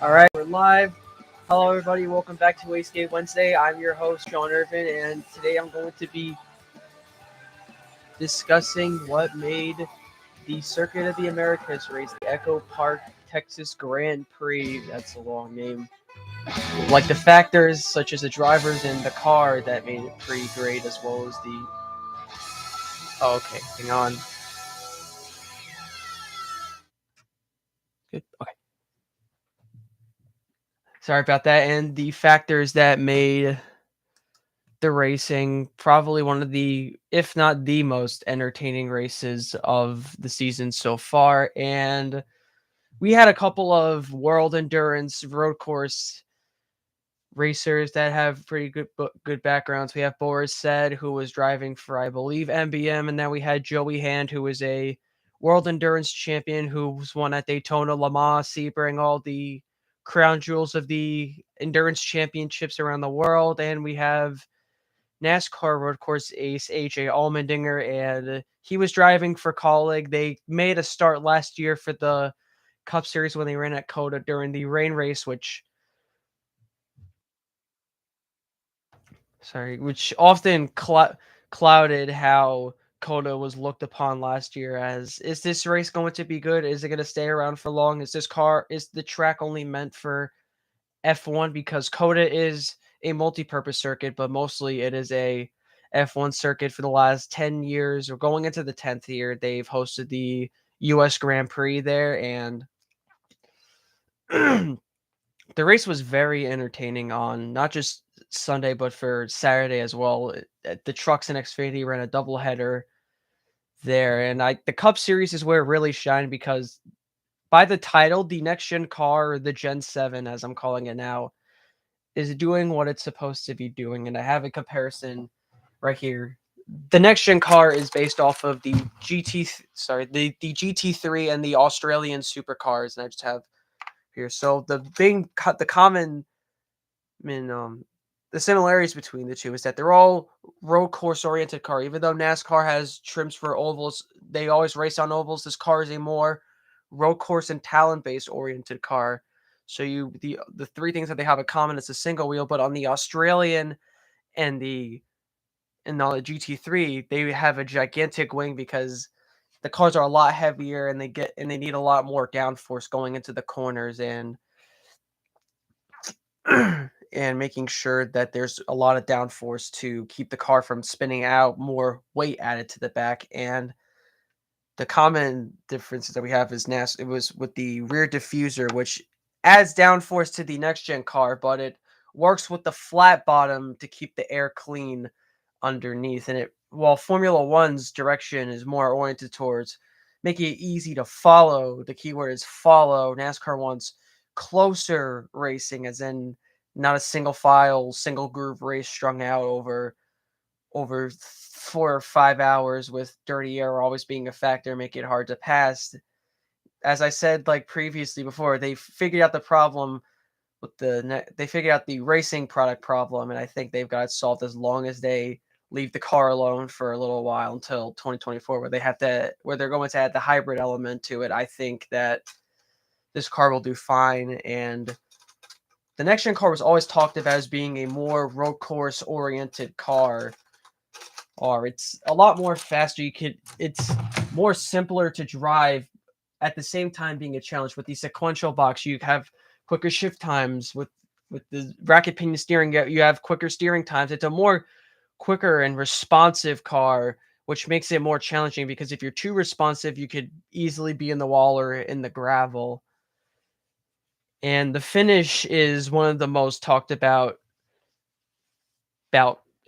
All right, we're live. Hello, everybody. Welcome back to Wastegate Wednesday. I'm your host, John Irvin, and today I'm going to be discussing what made the Circuit of the Americas race, the EchoPark Texas Grand Prix. That's a long name. Like the factors such as the drivers and the car that made it pretty great, as well as the. Oh, okay, hang on. Good. Okay. Sorry about that. And the factors that made the racing probably one of the, if not the most entertaining races of the season so far. And we had a couple of world endurance road course racers that have pretty good backgrounds. We have Boris Said, who was driving for, I believe, MBM, and then we had Joey Hand, who was a world endurance champion who was won at Daytona, Le Mans, Sebring, all the crown jewels of the endurance championships around the world. And we have NASCAR road course ace AJ Allmendinger, and he was driving for Colleague. They made a start last year for the Cup Series when they ran at COTA during the rain race, which often clouded how COTA was looked upon last year as, is this race going to be good? Is it going to stay around for long? Is the track only meant for F1? Because COTA is a multi-purpose circuit, but mostly it is a F1 circuit. For the last 10 years, or going into the 10th year, they've hosted the US Grand Prix there, and the race was very entertaining on not just Sunday, but for Saturday as well. The Trucks and Xfinity ran a doubleheader there, and the Cup Series is where it really shined because by the title, the next gen car, the Gen 7, as I'm calling it now, is doing what it's supposed to be doing. And I have a comparison right here. The next gen car is based off of the the GT3 and the Australian supercars, and I just have here. So the common, the similarities between the two is that they're all road course oriented car. Even though NASCAR has trims for ovals, they always race on ovals. This car is a more road course and talent based oriented car. So the three things that they have in common is a single wheel, but on the Australian and on the GT3, they have a gigantic wing because the cars are a lot heavier and they need a lot more downforce going into the corners and and making sure that there's a lot of downforce to keep the car from spinning out, more weight added to the back. And the common differences that we have is it was with the rear diffuser, which adds downforce to the next gen car, but it works with the flat bottom to keep the air clean underneath. And while Formula One's direction is more oriented towards making it easy to follow, the keyword is follow. NASCAR wants closer racing, as in not a single file, single groove race strung out over 4 or 5 hours with dirty air always being a factor, make it hard to pass. As I said, like previously before, they figured out the problem with they figured out the racing product problem, and I think they've got it solved as long as they leave the car alone for a little while until 2024, where they're going to add the hybrid element to it. I think that this car will do fine, and the next gen car was always talked about as being a more road course oriented car. Or it's a lot more faster. It's more simpler to drive, at the same time being a challenge. With the sequential box, you have quicker shift times. With the racket pinion steering, you have quicker steering times. It's a more quicker and responsive car, which makes it more challenging because if you're too responsive, you could easily be in the wall or in the gravel. And the finish is one of the most talked about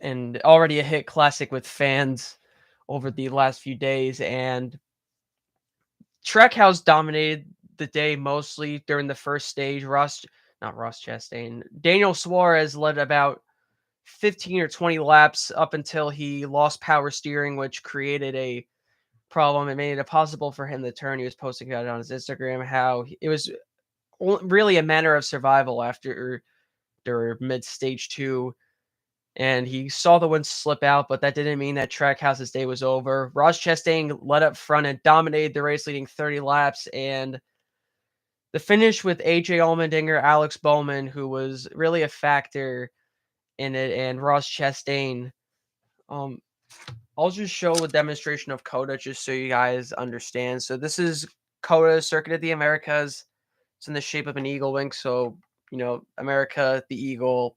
and already a hit classic with fans over the last few days. And Trackhouse dominated the day mostly during the first stage. Not Ross Chastain, Daniel Suarez led about 15 or 20 laps up until he lost power steering, which created a problem. It made it impossible for him to turn. He was posting about it on his Instagram how it was really a matter of survival after mid stage 2. And he saw the win slip out, but that didn't mean that Trackhouse's day was over. Ross Chastain led up front and dominated the race, leading 30 laps, and The finish with AJ Allmendinger, Alex Bowman, who was really a factor in it, and Ross Chastain. Um, I'll just show a demonstration of Coda just so you guys understand. So this is Coda Circuit of the Americas. It's in the shape of an eagle wing. So, America, the eagle.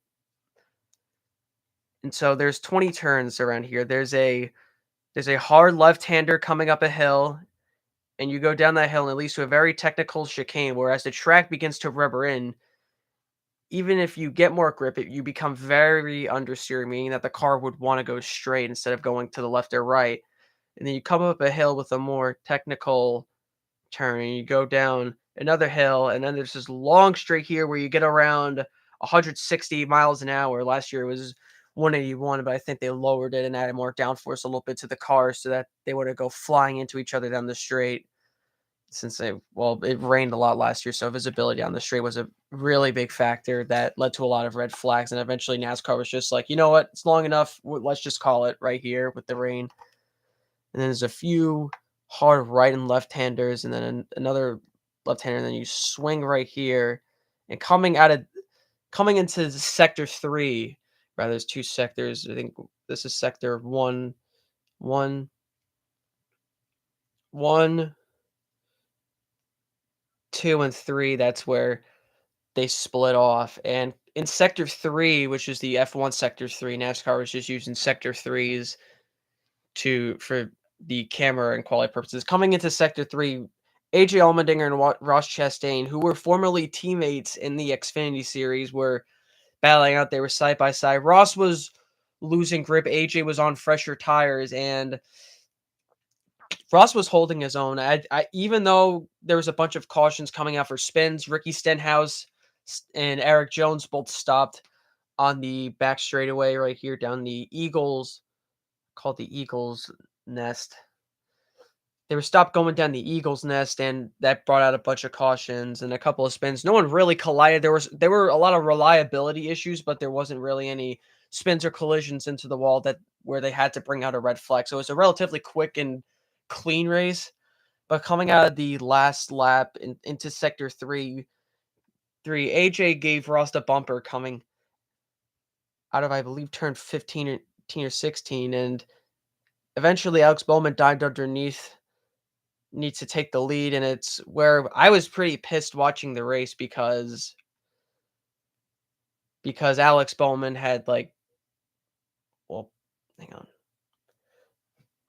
And so there's 20 turns around here. There's a hard left-hander coming up a hill, and you go down that hill and it leads to a very technical chicane, where as the track begins to rubber in, even if you get more grip, you become very understeer, meaning that the car would want to go straight instead of going to the left or right. And then you come up a hill with a more technical turn, and you go down another hill, and then there's this long straight here where you get around 160 miles an hour. Last year it was 181, but I think they lowered it and added more downforce a little bit to the car so that they wouldn't go flying into each other down the straight. Since it rained a lot last year, so visibility on the straight was a really big factor that led to a lot of red flags. And eventually NASCAR was just like, you know what, it's long enough. Let's just call it right here with the rain. And then there's a few hard right and left-handers, and then another left-hander, and then you swing right here. And coming into sector 3, rather, there's 2 sectors. I think this is sector 1, 1, 1, 2, and 3. That's where they split off. And in sector 3, which is the F1 sector 3, NASCAR was just using sector 3s for the camera and quality purposes. Coming into sector 3, AJ Allmendinger and Ross Chastain, who were formerly teammates in the Xfinity series, were battling out. They were side by side. Ross was losing grip. AJ was on fresher tires, and Ross was holding his own. Even though there was a bunch of cautions coming out for spins, Ricky Stenhouse and Eric Jones both stopped on the back straightaway right here down the Eagles, called the Eagles Nest. They were stopped going down the Eagles Nest, and that brought out a bunch of cautions and a couple of spins. No one really collided. There were a lot of reliability issues, but there wasn't really any spins or collisions into the wall where they had to bring out a red flag. So it was a relatively quick and clean race. But coming out of the last lap into sector 3, AJ gave Ross the bumper coming out of, I believe, turn 15 or 16, and eventually Alex Bowman dived underneath, needs to take the lead. And it's where I was pretty pissed watching the race because Alex Bowman had, like, well, hang on.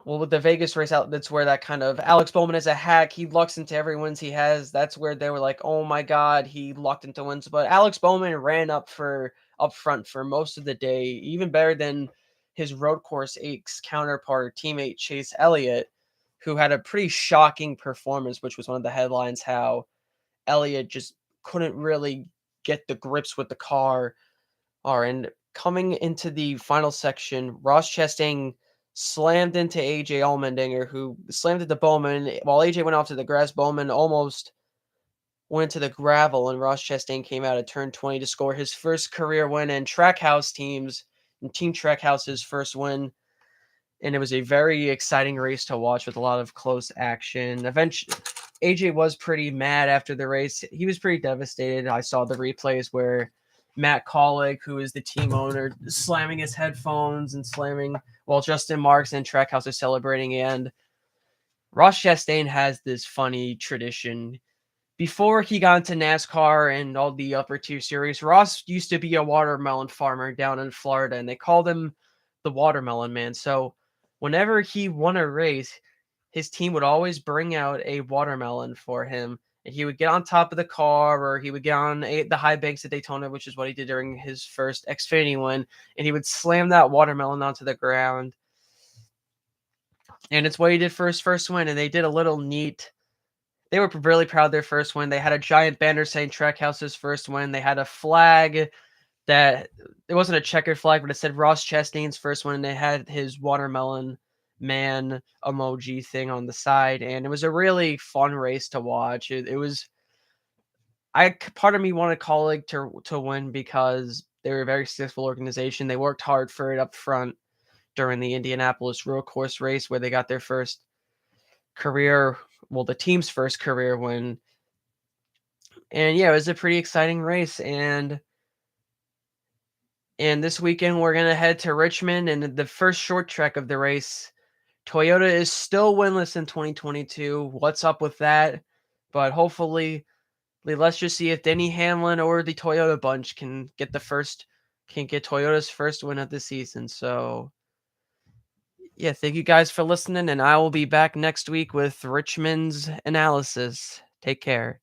Well, with the Vegas race out, that's where that kind of Alex Bowman is a hack. He lucks into every wins he has. That's where they were like, "Oh my God, he lucked into wins." But Alex Bowman ran up front for most of the day, even better than his road course ace counterpart teammate Chase Elliott, who had a pretty shocking performance, which was one of the headlines. How Elliott just couldn't really get the grips with the car. And coming into the final section, Ross Chastain slammed into AJ Allmendinger, who slammed into Bowman. While AJ went off to the grass, Bowman almost went to the gravel, and Ross Chastain came out at turn 20 to score his first career win in Team Trackhouse's first win. And it was a very exciting race to watch with a lot of close action. Eventually, AJ was pretty mad after the race. He was pretty devastated. I saw the replays where Matt Collick, who is the team owner, slamming his headphones and slamming while Justin Marks and Trackhouse are celebrating. And Ross Chastain has this funny tradition. Before he got into NASCAR and all the upper tier series, Ross used to be a watermelon farmer down in Florida, and they called him the Watermelon Man. So whenever he won a race, his team would always bring out a watermelon for him, and he would get on top of the car, or he would get on the high banks at Daytona, which is what he did during his first Xfinity win, and he would slam that watermelon onto the ground. And it's what he did for his first win, and they did a little neat. They were really proud of their first win. They had a giant banner saying Trackhouse's first win. They had a flag that it wasn't a checkered flag, but it said Ross Chastain's first win. And they had his watermelon man emoji thing on the side, and it was a really fun race to watch. It was. Part of me wanted Colleague to win because they were a very successful organization. They worked hard for it up front during the Indianapolis road course race, where they got their first the team's first career win. And yeah, it was a pretty exciting race. And this weekend we're gonna head to Richmond, and the first short track of the race. Toyota is still winless in 2022. What's up with that? But hopefully, let's just see if Denny Hamlin or the Toyota bunch can get Toyota's first win of the season. So yeah, thank you guys for listening, and I will be back next week with Richmond's analysis. Take care.